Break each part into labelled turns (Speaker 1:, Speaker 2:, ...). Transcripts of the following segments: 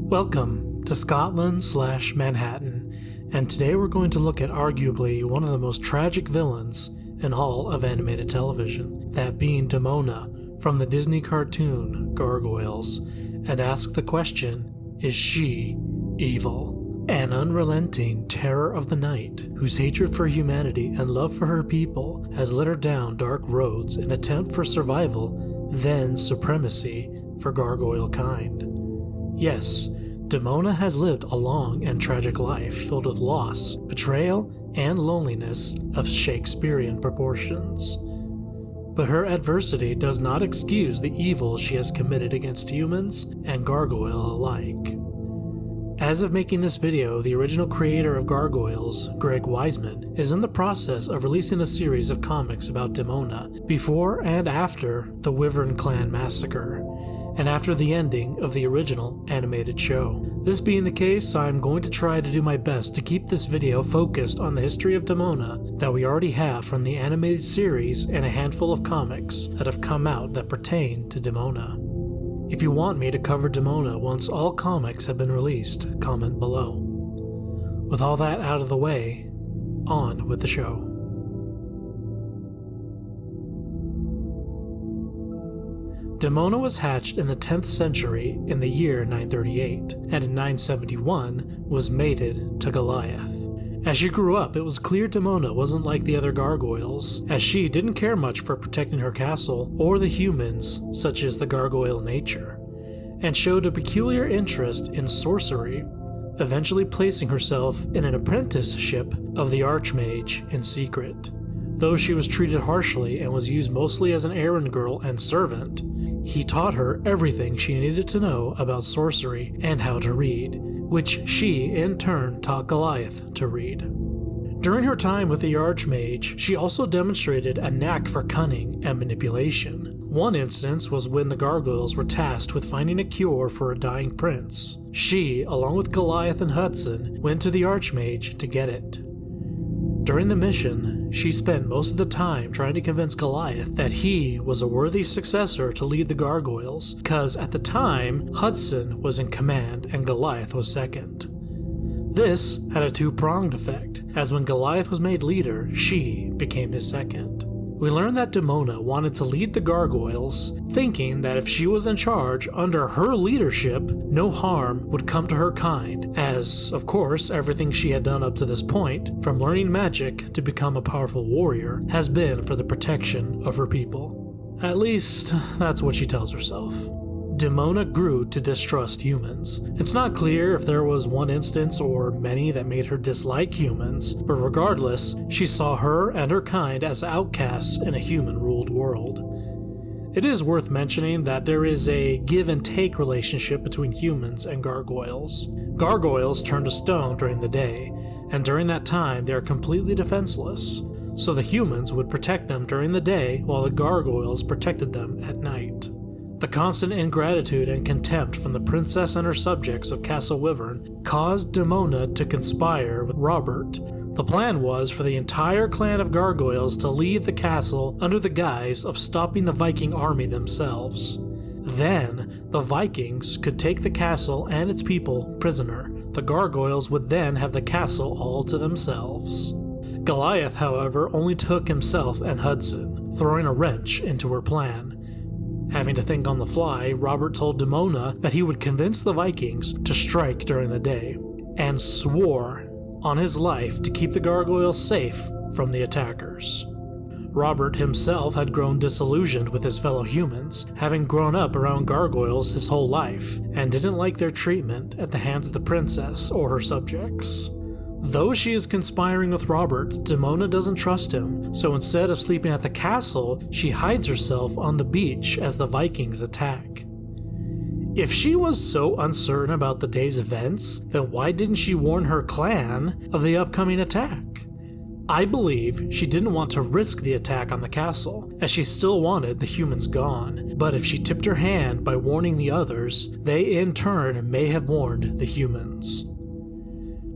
Speaker 1: Welcome to Scotland/Manhattan, and today we're going to look at arguably one of the most tragic villains in all of animated television, that being Demona from the Disney cartoon Gargoyles, and ask the question, is she evil? An unrelenting terror of the night, whose hatred for humanity and love for her people has led her down dark roads in attempt for survival, then supremacy for gargoyle kind. Yes, Demona has lived a long and tragic life filled with loss, betrayal, and loneliness of Shakespearean proportions. But her adversity does not excuse the evil she has committed against humans and gargoyle alike. As of making this video, the original creator of Gargoyles, Greg Weisman, is in the process of releasing a series of comics about Demona before and after the Wyvern Clan massacre, and after the ending of the original animated show. This being the case, I'm going to try to do my best to keep this video focused on the history of Demona that we already have from the animated series and a handful of comics that have come out that pertain to Demona. If you want me to cover Demona once all comics have been released, comment below. With all that out of the way, on with the show. Demona was hatched in the 10th century in the year 938, and in 971 was mated to Goliath. As she grew up, it was clear Demona wasn't like the other gargoyles, as she didn't care much for protecting her castle or the humans, such as the gargoyle nature, and showed a peculiar interest in sorcery, eventually placing herself in an apprenticeship of the Archmage in secret. Though she was treated harshly and was used mostly as an errand girl and servant, he taught her everything she needed to know about sorcery and how to read, which she in turn taught Goliath to read. During her time with the Archmage, she also demonstrated a knack for cunning and manipulation. One instance was when the gargoyles were tasked with finding a cure for a dying prince. She, along with Goliath and Hudson, went to the Archmage to get it. During the mission, she spent most of the time trying to convince Goliath that he was a worthy successor to lead the gargoyles, because at the time, Hudson was in command and Goliath was second. This had a two-pronged effect, as when Goliath was made leader, she became his second. We learned that Demona wanted to lead the gargoyles, thinking that if she was in charge under her leadership, no harm would come to her kind, as, of course, everything she had done up to this point, from learning magic to become a powerful warrior, has been for the protection of her people. At least, that's what she tells herself. Demona grew to distrust humans. It's not clear if there was one instance or many that made her dislike humans, but regardless, she saw her and her kind as outcasts in a human-ruled world. It is worth mentioning that there is a give-and-take relationship between humans and gargoyles. Gargoyles turn to stone during the day, and during that time they are completely defenseless, so the humans would protect them during the day while the gargoyles protected them at night. The constant ingratitude and contempt from the princess and her subjects of Castle Wyvern caused Demona to conspire with Robert. The plan was for the entire clan of gargoyles to leave the castle under the guise of stopping the Viking army themselves. Then, the Vikings could take the castle and its people prisoner. The gargoyles would then have the castle all to themselves. Goliath, however, only took himself and Hudson, throwing a wrench into her plan. Having to think on the fly, Robert told Demona that he would convince the Vikings to strike during the day, and swore on his life to keep the gargoyles safe from the attackers. Robert himself had grown disillusioned with his fellow humans, having grown up around gargoyles his whole life, and didn't like their treatment at the hands of the princess or her subjects. Though she is conspiring with Robert, Demona doesn't trust him, so instead of sleeping at the castle, she hides herself on the beach as the Vikings attack. If she was so uncertain about the day's events, then why didn't she warn her clan of the upcoming attack? I believe she didn't want to risk the attack on the castle, as she still wanted the humans gone, but if she tipped her hand by warning the others, they in turn may have warned the humans.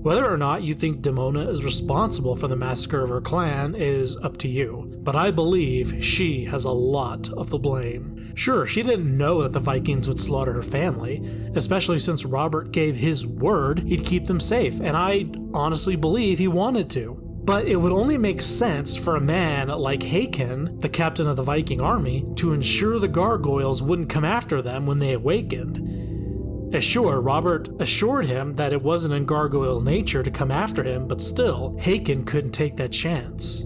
Speaker 1: Whether or not you think Demona is responsible for the massacre of her clan is up to you, but I believe she has a lot of the blame. Sure, she didn't know that the Vikings would slaughter her family, especially since Robert gave his word he'd keep them safe, and I honestly believe he wanted to. But it would only make sense for a man like Hakon, the captain of the Viking army, to ensure the gargoyles wouldn't come after them when they awakened. Sure, Robert assured him that it wasn't in gargoyle nature to come after him, but still, Hakon couldn't take that chance.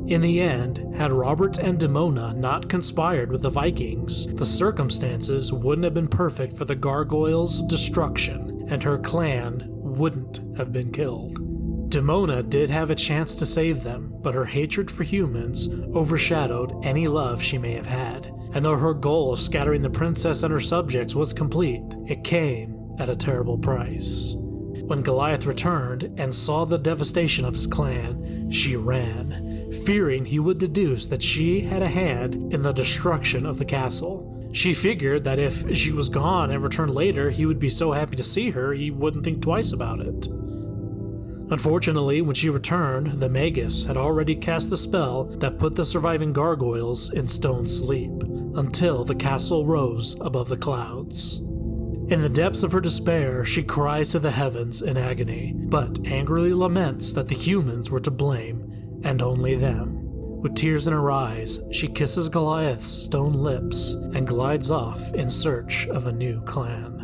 Speaker 1: In the end, had Robert and Demona not conspired with the Vikings, the circumstances wouldn't have been perfect for the gargoyles' destruction, and her clan wouldn't have been killed. Demona did have a chance to save them, but her hatred for humans overshadowed any love she may have had. And though her goal of scattering the princess and her subjects was complete, it came at a terrible price. When Goliath returned and saw the devastation of his clan, she ran, fearing he would deduce that she had a hand in the destruction of the castle. She figured that if she was gone and returned later, he would be so happy to see her he wouldn't think twice about it. Unfortunately, when she returned, the Magus had already cast the spell that put the surviving gargoyles in stone sleep, until the castle rose above the clouds. In the depths of her despair, she cries to the heavens in agony, but angrily laments that the humans were to blame, and only them. With tears in her eyes, she kisses Goliath's stone lips and glides off in search of a new clan.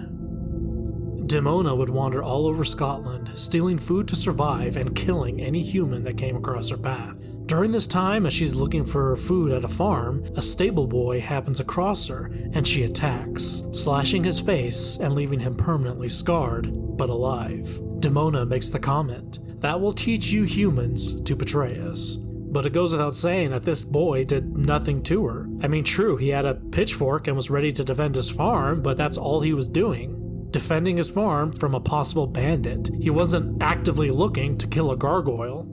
Speaker 1: Demona would wander all over Scotland, stealing food to survive and killing any human that came across her path. During this time, as she's looking for food at a farm, a stable boy happens across her, and she attacks, slashing his face and leaving him permanently scarred, but alive. Demona makes the comment, "That will teach you humans to betray us." But it goes without saying that this boy did nothing to her. I mean, true, he had a pitchfork and was ready to defend his farm, but that's all he was doing. Defending his farm from a possible bandit. He wasn't actively looking to kill a gargoyle.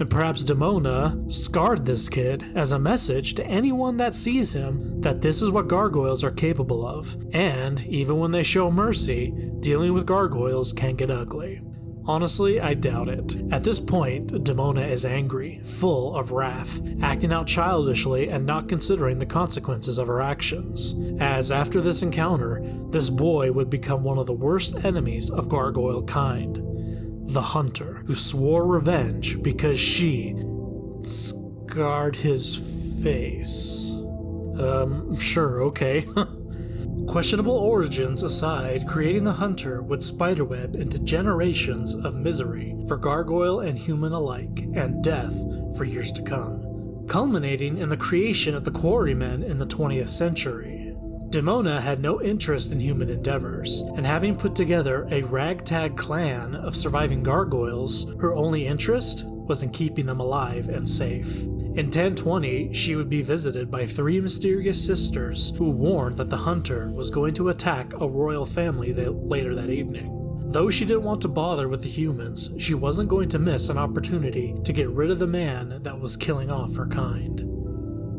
Speaker 1: And perhaps Demona scarred this kid as a message to anyone that sees him that this is what gargoyles are capable of. And even when they show mercy, dealing with gargoyles can get ugly. Honestly, I doubt it. At this point, Demona is angry, full of wrath, acting out childishly and not considering the consequences of her actions. As after this encounter, this boy would become one of the worst enemies of gargoyle kind. The hunter, who swore revenge because she scarred his face. Sure, okay. Questionable origins aside, creating the hunter would spiderweb into generations of misery for gargoyle and human alike, and death for years to come, culminating in the creation of the quarrymen in the 20th century. Demona had no interest in human endeavors, and having put together a ragtag clan of surviving gargoyles, her only interest was in keeping them alive and safe. In 1020, she would be visited by 3 mysterious sisters who warned that the hunter was going to attack a royal family later that evening. Though she didn't want to bother with the humans, she wasn't going to miss an opportunity to get rid of the man that was killing off her kind.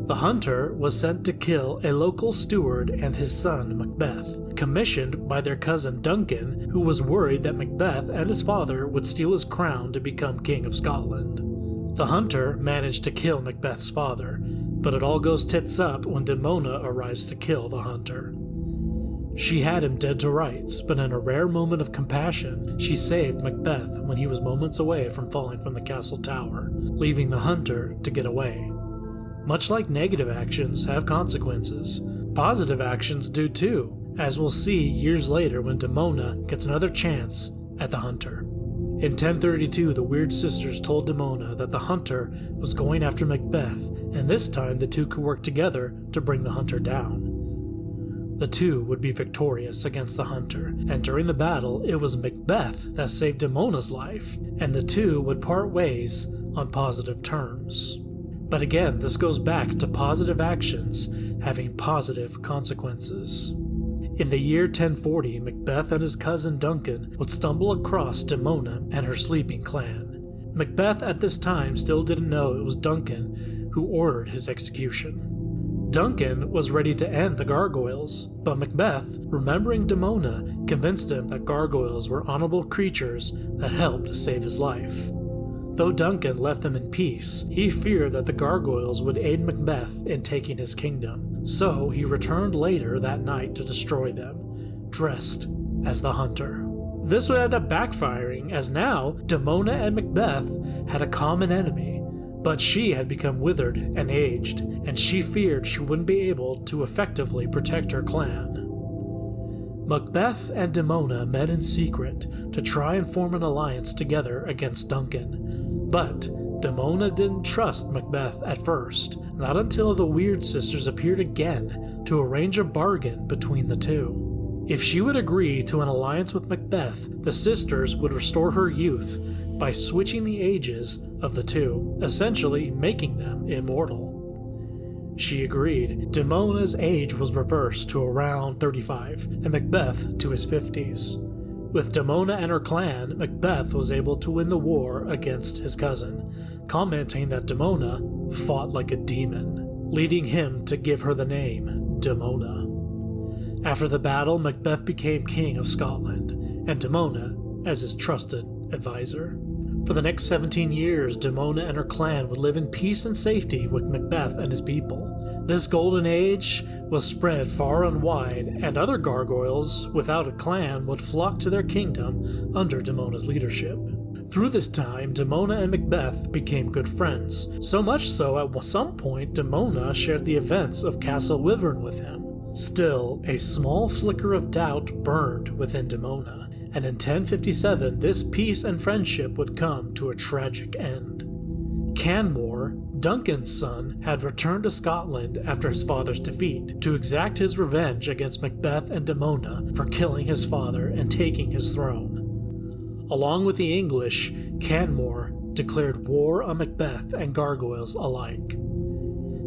Speaker 1: The hunter was sent to kill a local steward and his son Macbeth, commissioned by their cousin Duncan, who was worried that Macbeth and his father would steal his crown to become king of Scotland. The hunter managed to kill Macbeth's father, but it all goes tits up when Demona arrives to kill the hunter. She had him dead to rights, but in a rare moment of compassion, she saved Macbeth when he was moments away from falling from the castle tower, leaving the hunter to get away. Much like negative actions have consequences, positive actions do too, as we'll see years later when Demona gets another chance at the hunter. In 1032, the Weird Sisters told Demona that the hunter was going after Macbeth, and this time the two could work together to bring the hunter down. The two would be victorious against the hunter, and during the battle, it was Macbeth that saved Demona's life, and the two would part ways on positive terms. But again, this goes back to positive actions having positive consequences. In the year 1040, Macbeth and his cousin Duncan would stumble across Demona and her sleeping clan. Macbeth at this time still didn't know it was Duncan who ordered his execution. Duncan was ready to end the gargoyles, but Macbeth, remembering Demona, convinced him that gargoyles were honorable creatures that helped save his life. Though Duncan left them in peace, he feared that the gargoyles would aid Macbeth in taking his kingdom, so he returned later that night to destroy them, dressed as the Hunter. This would end up backfiring, as now Demona and Macbeth had a common enemy, but she had become withered and aged, and she feared she wouldn't be able to effectively protect her clan. Macbeth and Demona met in secret to try and form an alliance together against Duncan, but Demona didn't trust Macbeth at first, not until the Weird Sisters appeared again to arrange a bargain between the two. If she would agree to an alliance with Macbeth, the sisters would restore her youth by switching the ages of the two, essentially making them immortal. She agreed. Demona's age was reversed to around 35, and Macbeth to his 50s. With Demona and her clan, Macbeth was able to win the war against his cousin, commenting that Demona fought like a demon, leading him to give her the name Demona. After the battle, Macbeth became king of Scotland, and Demona as his trusted advisor. For the next 17 years, Demona and her clan would live in peace and safety with Macbeth and his people. This golden age was spread far and wide, and other gargoyles without a clan would flock to their kingdom under Demona's leadership. Through this time, Demona and Macbeth became good friends, so much so at some point Demona shared the events of Castle Wyvern with him. Still, a small flicker of doubt burned within Demona, and in 1057 this peace and friendship would come to a tragic end. Canmore, Duncan's son, had returned to Scotland after his father's defeat to exact his revenge against Macbeth and Demona for killing his father and taking his throne. Along with the English, Canmore declared war on Macbeth and gargoyles alike.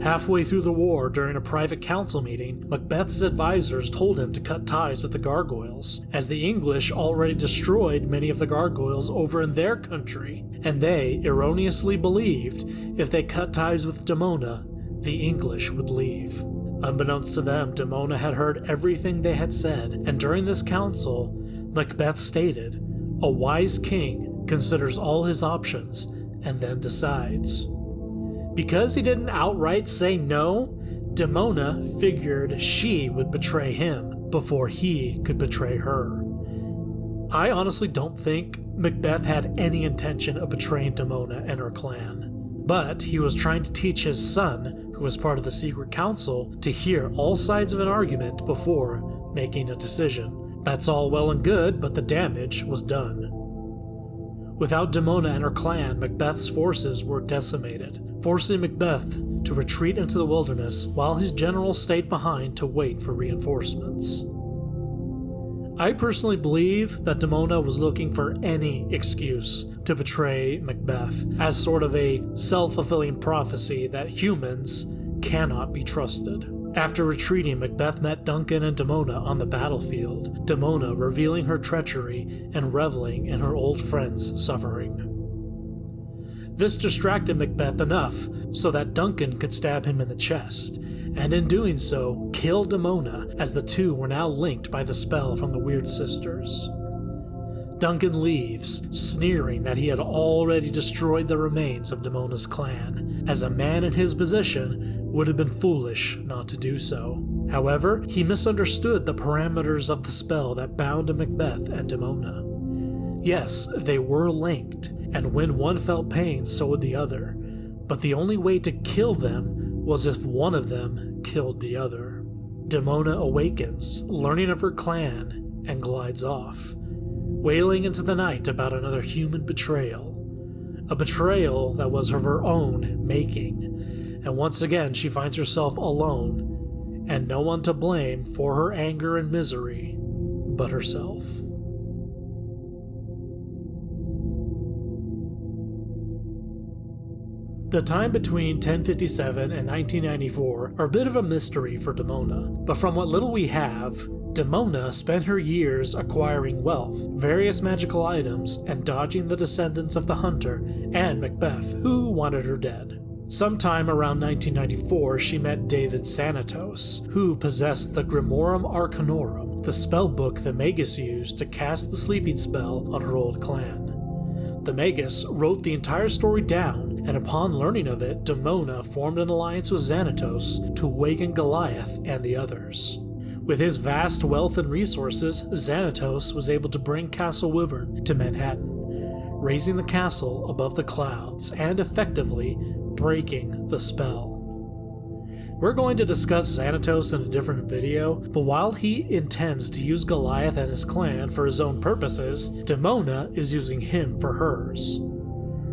Speaker 1: Halfway through the war, during a private council meeting, Macbeth's advisors told him to cut ties with the gargoyles, as the English already destroyed many of the gargoyles over in their country, and they erroneously believed if they cut ties with Demona, the English would leave. Unbeknownst to them, Demona had heard everything they had said, and during this council, Macbeth stated, "A wise king considers all his options and then decides." Because he didn't outright say no, Demona figured she would betray him before he could betray her. I honestly don't think Macbeth had any intention of betraying Demona and her clan, but he was trying to teach his son, who was part of the secret council, to hear all sides of an argument before making a decision. That's all well and good, but the damage was done. Without Demona and her clan, Macbeth's forces were decimated, forcing Macbeth to retreat into the wilderness while his generals stayed behind to wait for reinforcements. I personally believe that Demona was looking for any excuse to betray Macbeth, as sort of a self-fulfilling prophecy that humans cannot be trusted. After retreating, Macbeth met Duncan and Demona on the battlefield, Demona revealing her treachery and reveling in her old friend's suffering. This distracted Macbeth enough so that Duncan could stab him in the chest, and in doing so, kill Demona, as the two were now linked by the spell from the Weird Sisters. Duncan leaves, sneering that he had already destroyed the remains of Demona's clan, as a man in his position would have been foolish not to do so. However, he misunderstood the parameters of the spell that bound Macbeth and Demona. Yes, they were linked, and when one felt pain, so would the other, but the only way to kill them was if one of them killed the other. Demona awakens, learning of her clan, and glides off, wailing into the night about another human betrayal. A betrayal that was of her own making, and once again she finds herself alone, and no one to blame for her anger and misery but herself. The time between 1057 and 1994 are a bit of a mystery for Demona, but from what little we have, Demona spent her years acquiring wealth, various magical items, and dodging the descendants of the Hunter and Macbeth, who wanted her dead. Sometime around 1994, she met David Xanatos, who possessed the Grimorum Arcanorum, the spellbook the Magus used to cast the sleeping spell on her old clan. The Magus wrote the entire story down, and upon learning of it, Demona formed an alliance with Xanatos to awaken Goliath and the others. With his vast wealth and resources, Xanatos was able to bring Castle Wyvern to Manhattan, raising the castle above the clouds and effectively breaking the spell. We're going to discuss Xanatos in a different video, but while he intends to use Goliath and his clan for his own purposes, Demona is using him for hers.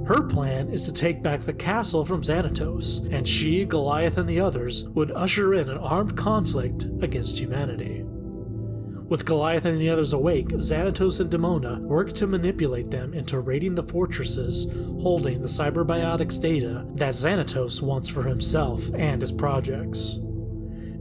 Speaker 1: Her plan is to take back the castle from Xanatos, and she, Goliath, and the others would usher in an armed conflict against humanity. With Goliath and the others awake, Xanatos and Demona work to manipulate them into raiding the fortresses holding the cyberbiotics data that Xanatos wants for himself and his projects.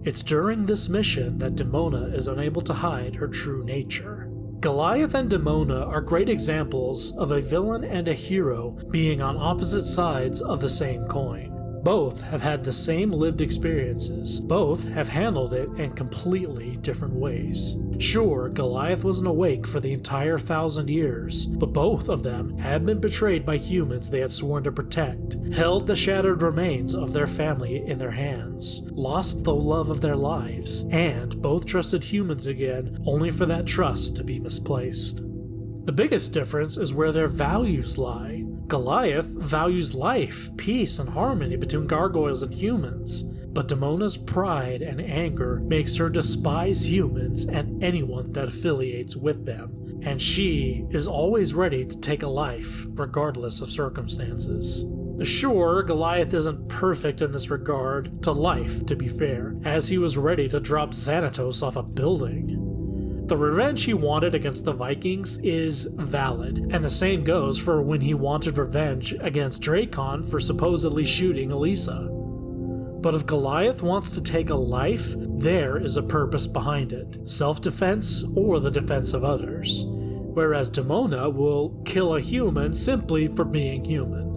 Speaker 1: It's during this mission that Demona is unable to hide her true nature. Goliath and Demona are great examples of a villain and a hero being on opposite sides of the same coin. Both have had the same lived experiences. Both have handled it in completely different ways. Sure, Goliath wasn't awake for the entire 1,000 years, but both of them had been betrayed by humans they had sworn to protect, held the shattered remains of their family in their hands, lost the love of their lives, and both trusted humans again only for that trust to be misplaced. The biggest difference is where their values lie. Goliath values life, peace, and harmony between gargoyles and humans, but Demona's pride and anger makes her despise humans and anyone that affiliates with them, and she is always ready to take a life, regardless of circumstances. Sure, Goliath isn't perfect in this regard to life, to be fair, as he was ready to drop Xanatos off a building. The revenge he wanted against the Vikings is valid, and the same goes for when he wanted revenge against Drakon for supposedly shooting Elisa. But if Goliath wants to take a life, there is a purpose behind it, self-defense or the defense of others, whereas Demona will kill a human simply for being human.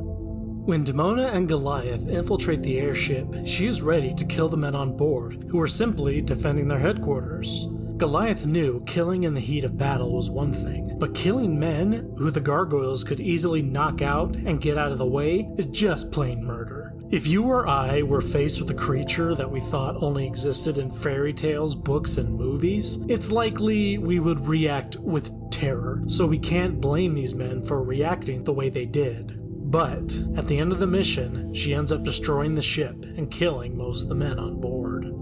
Speaker 1: When Demona and Goliath infiltrate the airship, she is ready to kill the men on board, who are simply defending their headquarters. Goliath knew killing in the heat of battle was one thing, but killing men who the gargoyles could easily knock out and get out of the way is just plain murder. If you or I were faced with a creature that we thought only existed in fairy tales, books, and movies, it's likely we would react with terror, so we can't blame these men for reacting the way they did. But at the end of the mission, she ends up destroying the ship and killing most of the men on board.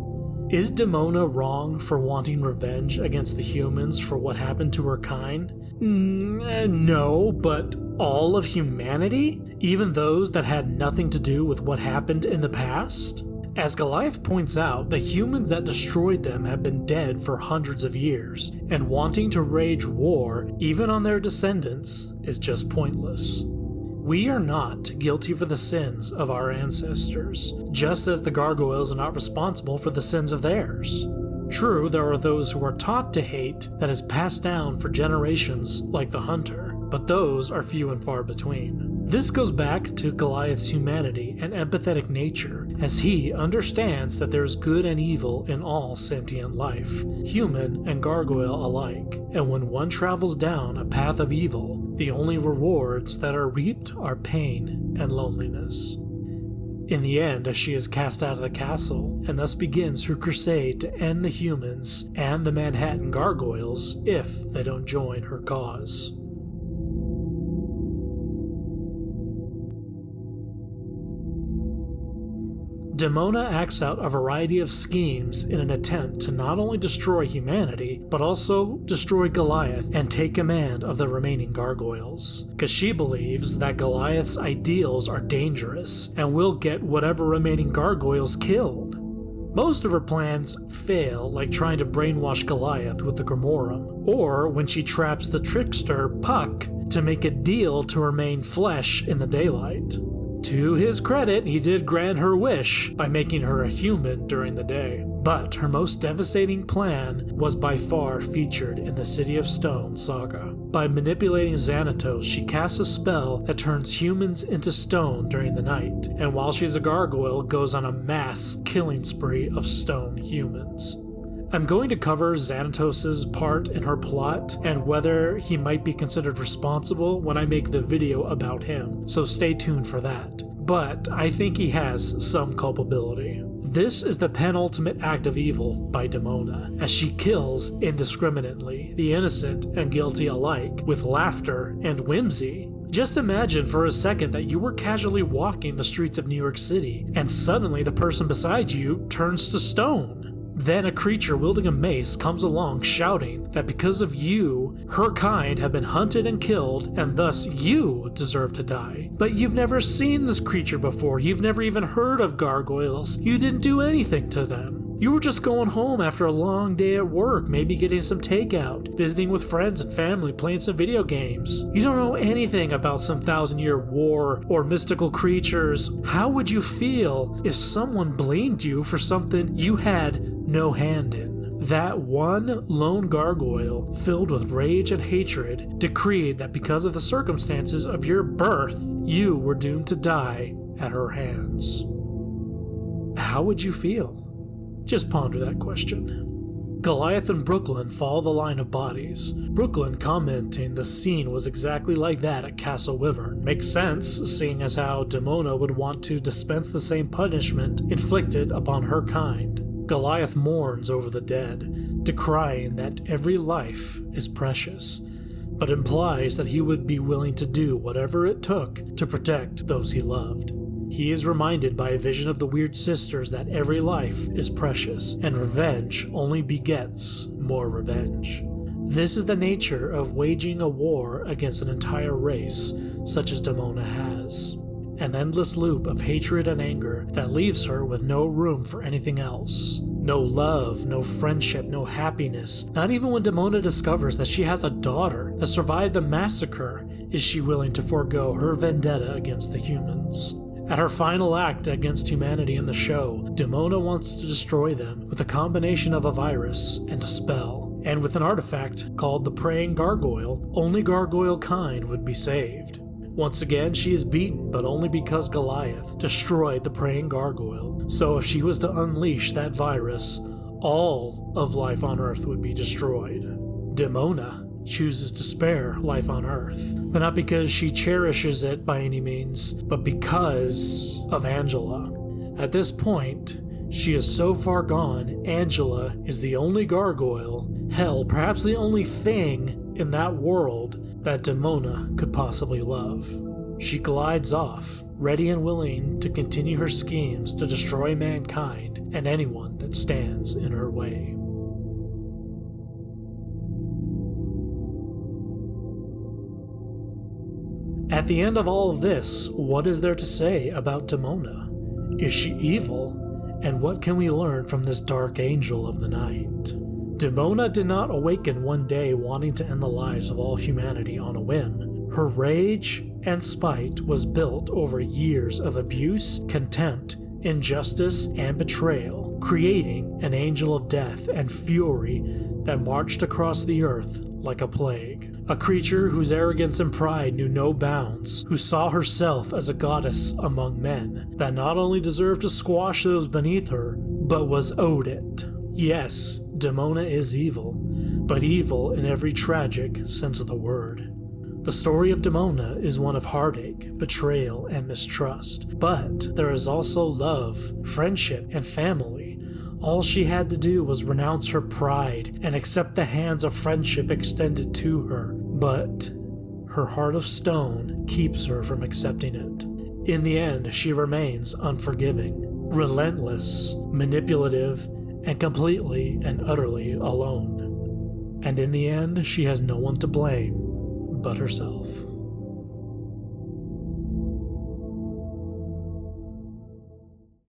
Speaker 1: Is Demona wrong for wanting revenge against the humans for what happened to her kind? No, but all of humanity? Even those that had nothing to do with what happened in the past? As Goliath points out, the humans that destroyed them have been dead for hundreds of years, and wanting to wage war, even on their descendants, is just pointless. We are not guilty for the sins of our ancestors, just as the gargoyles are not responsible for the sins of theirs. True, there are those who are taught to hate that is passed down for generations, like the hunter, but those are few and far between. This goes back to Goliath's humanity and empathetic nature, as he understands that there is good and evil in all sentient life, human and gargoyle alike, and when one travels down a path of evil, the only rewards that are reaped are pain and loneliness. In the end, she is cast out of the castle, and thus begins her crusade to end the humans and the Manhattan gargoyles if they don't join her cause. Demona acts out a variety of schemes in an attempt to not only destroy humanity, but also destroy Goliath and take command of the remaining gargoyles, because she believes that Goliath's ideals are dangerous and will get whatever remaining gargoyles killed. Most of her plans fail, like trying to brainwash Goliath with the Grimorum, or when she traps the trickster Puck to make a deal to remain flesh in the daylight. To his credit, he did grant her wish by making her a human during the day. But her most devastating plan was by far featured in the City of Stone saga. By manipulating Xanatos, she casts a spell that turns humans into stone during the night, and while she's a gargoyle, goes on a mass killing spree of stone humans. I'm going to cover Xanatos' part in her plot and whether he might be considered responsible when I make the video about him, so stay tuned for that. But I think he has some culpability. This is the penultimate act of evil by Demona, as she kills indiscriminately, the innocent and guilty alike, with laughter and whimsy. Just imagine for a second that you were casually walking the streets of New York City, and suddenly the person beside you turns to stone. Then a creature wielding a mace comes along shouting that because of you, her kind have been hunted and killed, and thus you deserve to die. But you've never seen this creature before, you've never even heard of gargoyles, you didn't do anything to them. You were just going home after a long day at work, maybe getting some takeout, visiting with friends and family, playing some video games. You don't know anything about some 1,000-year war or mystical creatures. How would you feel if someone blamed you for something you had no hand in? That one lone gargoyle, filled with rage and hatred, decreed that because of the circumstances of your birth, you were doomed to die at her hands. How would you feel? Just ponder that question. Goliath and Brooklyn follow the line of bodies. Brooklyn commenting the scene was exactly like that at Castle Wyvern. Makes sense, seeing as how Demona would want to dispense the same punishment inflicted upon her kind. Goliath mourns over the dead, decrying that every life is precious, but implies that he would be willing to do whatever it took to protect those he loved. He is reminded by a vision of the Weird Sisters that every life is precious, and revenge only begets more revenge. This is the nature of waging a war against an entire race, such as Demona has. An endless loop of hatred and anger that leaves her with no room for anything else. No love, no friendship, no happiness. Not even when Demona discovers that she has a daughter that survived the massacre is she willing to forego her vendetta against the humans. At her final act against humanity in the show, Demona wants to destroy them with a combination of a virus and a spell. And with an artifact called the Praying Gargoyle, only gargoyle kind would be saved. Once again, she is beaten, but only because Goliath destroyed the Praying Gargoyle. So if she was to unleash that virus, all of life on Earth would be destroyed. Demona chooses to spare life on Earth, but not because she cherishes it by any means, but because of Angela. At this point, she is so far gone, Angela is the only gargoyle, hell, perhaps the only thing in that world that Demona could possibly love. She glides off, ready and willing to continue her schemes to destroy mankind and anyone that stands in her way. At the end of all of this, what is there to say about Demona? Is she evil? And what can we learn from this dark angel of the night? Demona did not awaken one day wanting to end the lives of all humanity on a whim. Her rage and spite was built over years of abuse, contempt, injustice, and betrayal, creating an angel of death and fury that marched across the earth like a plague. A creature whose arrogance and pride knew no bounds, who saw herself as a goddess among men, that not only deserved to squash those beneath her, but was owed it. Yes, Demona is evil, but evil in every tragic sense of the word. The story of Demona is one of heartache, betrayal, and mistrust, but there is also love, friendship, and family. All she had to do was renounce her pride and accept the hands of friendship extended to her, but her heart of stone keeps her from accepting it. In the end, she remains unforgiving, relentless, manipulative, and completely and utterly alone. And in the end, she has no one to blame but herself.